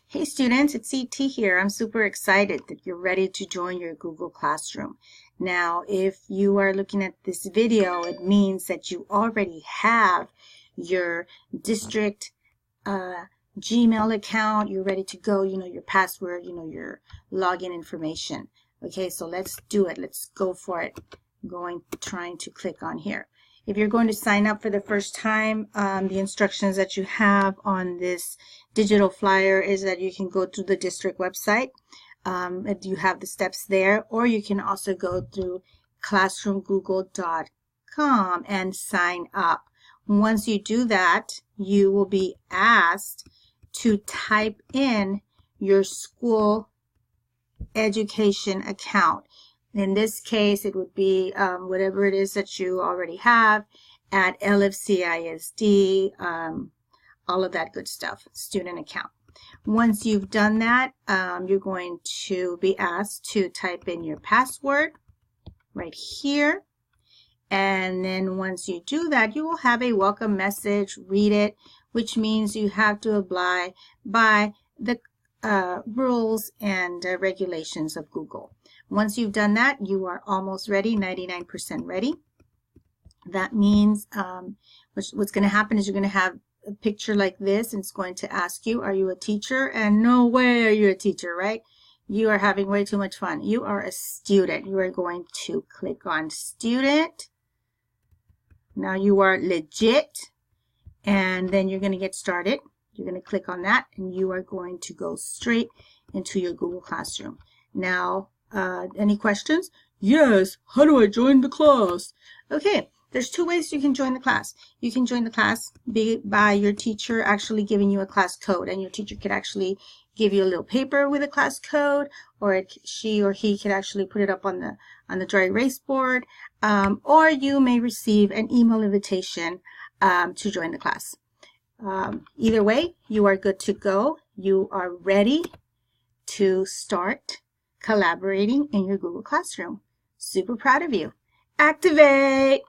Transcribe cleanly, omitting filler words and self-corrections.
Hey students, it's ET here. I'm super excited that you're ready to join your Google Classroom. Now, if you are looking at this video, it means that you already have your district Gmail account. You're ready to go, your password, your login information. Okay, so let's do it. Let's go for it. Trying to click on here. If you're going to sign up for the first time, the instructions that you have on this digital flyer is that you can go to the district website. You have the steps there, or you can also go through classroomgoogle.com and sign up. Once you do that, you will be asked to type in your school education account. In this case, it would be whatever it is that you already have at LFCISD, all of that good stuff, student account. Once you've done that, you're going to be asked to type in your password right here. And then once you do that, you will have a welcome message. Read it, which means you have to abide by the rules and regulations of Google. Once you've done that, you are almost ready, 99% ready. That means what's going to happen is you're going to have a picture like this, and it's going to ask you, are you a teacher? And no way are you a teacher, right? You are having way too much fun. You are a student. You are going to click on student. Now you are legit, and then you're going to get started. You're going to click on that, and you are going to go straight into your Google Classroom. Now, any questions? Yes. How do I join the class? Okay. There's two ways you can join the class. You can join the class by your teacher actually giving you a class code, and your teacher could actually give you a little paper with a class code, or she or he could actually put it up on the dry erase board, or you may receive an email invitation to join the class. Either way, you are good to go. You are ready to start collaborating in your Google Classroom. Super proud of you. Activate!